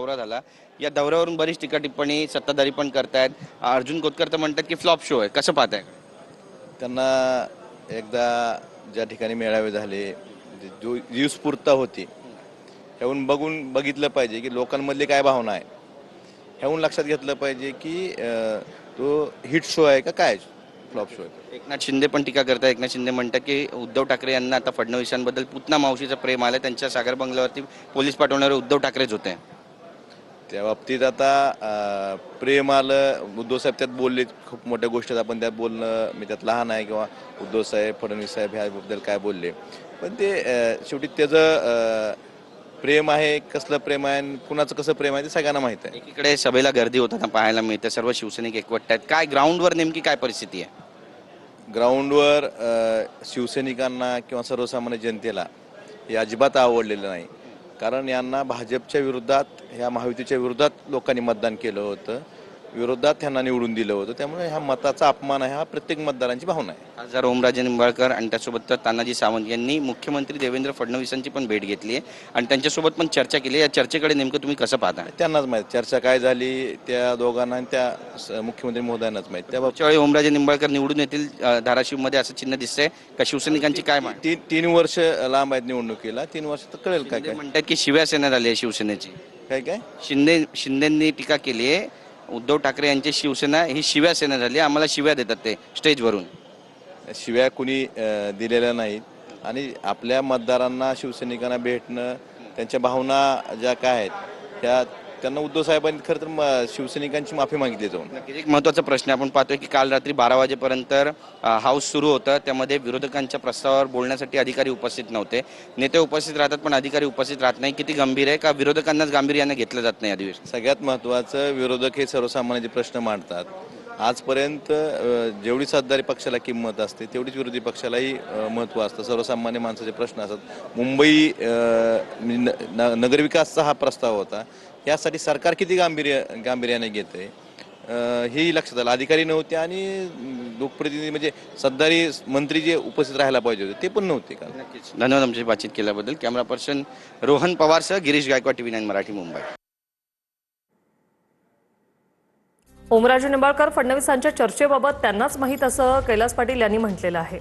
दौरा झाला. या दौऱ्यावरून बरीच टीका टिप्पणी सत्ताधारी पण करतायत. अर्जुन खोतकर तर म्हणतात की फ्लॉप शो आहे. कसं पाहताय? त्यांना एकदा ज्या ठिकाणी मेळावे झाले, जो जी स्फूर्तता होती, ह्याहून बघितलं पाहिजे की लोकांमधली काय भावना आहे. ह्याहून लक्षात घेतलं पाहिजे की तो हिट शो आहे का काय फ्लॉप शो आहे. एकनाथ शिंदे पण टीका करतात. एकनाथ शिंदे म्हणतात की उद्धव ठाकरे यांना आता फडणवीसांबद्दल पुतना मावशीचं प्रेम आलं. त्यांच्या सागर बंगल्यावरती पोलीस पाठवणारे उद्धव ठाकरेच होते. त्या बाबतीत आता प्रेम आलं, उद्धवसाहेब त्यात बोलले, खूप मोठ्या गोष्टी आपण त्यात बोलणं, मी त्यात लहान आहे किंवा उद्धवसाहेब फडणवीस साहेब ह्याबद्दल काय बोलले, पण ते शेवटी त्याचं प्रेम आहे, कसलं प्रेम आहे आणि कुणाचं कसं प्रेम आहे ते सगळ्यांना माहीत आहे. एकीकडे सभेला गर्दी होताना पाहायला मिळते. सर्व शिवसैनिक एकवटत आहेत. काय ग्राउंडवर नेमकी काय परिस्थिती आहे? ग्राउंडवर शिवसैनिकांना किंवा सर्वसामान्य जनतेला हे अजिबात आवडलेलं नाही. कारण यांना भाजपच्या विरोधात, ह्या महायुतीच्या विरोधात लोकांनी मतदान केलं होतं, विरोधात त्यांना निवडून दिलं होतं. त्यामुळे ह्या मताचा अपमान आहे, हा प्रत्येक मतदारांची भावना आहे. खासदार ओमराजे निंबाळकर आणि त्यासोबत तानाजी सावंत यांनी मुख्यमंत्री देवेंद्र फडणवीसांची पण भेट घेतली आहे आणि त्यांच्यासोबत पण चर्चा केली. या चर्चेकडे नेमकं तुम्ही कसं पाहता? त्यांनाच माहीत चर्चा काय झाली, त्या दोघांना आणि त्या मुख्यमंत्री महोदयांनाच माहीत. त्या त्यावेळी ओमराजे निंबाळकर निवडून येतील धाराशिवमध्ये असं चिन्ह दिसतंय का? शिवसैनिकांची काय मान? तीन वर्ष लांब आहेत निवडणुकीला, 3 वर्ष तर कळेल काय काय म्हणतात की शिवसेना झाली आहे शिवसेनेची. काय काय शिंदेंनी टीका केली आहे. उद्धव ठाकरे यांची शिवसेना ही शिवसेना झाली. आम्हाला शिव्या देतात ते स्टेजवरून. शिव्या कुणी दिलेल्या नाहीत आणि आपल्या मतदारांना, शिवसैनिकांना भेटणं, त्यांच्या भावना ज्या काय आहेत त्या त्यांना उद्धव साहेबांनी खरं तर शिवसैनिकांची माफी मागितली जाऊन. एक महत्त्वाचा प्रश्न आपण पाहतोय की काल रात्री 12 वाजेपर्यंत हाऊस सुरू होतं. त्यामध्ये विरोधकांच्या प्रस्तावावर बोलण्यासाठी अधिकारी उपस्थित नव्हते. नेते उपस्थित राहतात पण अधिकारी उपस्थित राहत नाही. किती गंभीर आहे का विरोधकांनाच गांभीर्याने घेतलं जात नाही अधिवेशन? सगळ्यात महत्त्वाचं, विरोधक हे सर्वसामान्य प्रश्न मांडतात. आजपर्यंत जेवढी सत्ताधारी पक्षाला किंमत असते तेवढीच विरोधी पक्षालाही महत्त्व असतं. सर्वसामान्य माणसाचे प्रश्न असतात. मुंबई नगरविकासचा हा प्रस्ताव होता, यासाठी सरकार किती गांभीर्याने घेते हेही लक्षात आलं. अधिकारी नव्हते आणि लोकप्रतिनिधी म्हणजे सत्ताधारी मंत्री जे उपस्थित राहायला पाहिजे होते ते पण नव्हते काल. धन्यवाद आमची बातचीत केल्याबद्दल. कॅमेरा पर्सन रोहन पवारसह गिरीश गायकवाड, TV9 मराठी, मुंबई. ओमराजे निंबाळकर फडणवीसांच्या चर्चेबाबत त्यांनाच माहीत असं कैलास पाटील यांनी म्हटलेलं आहे.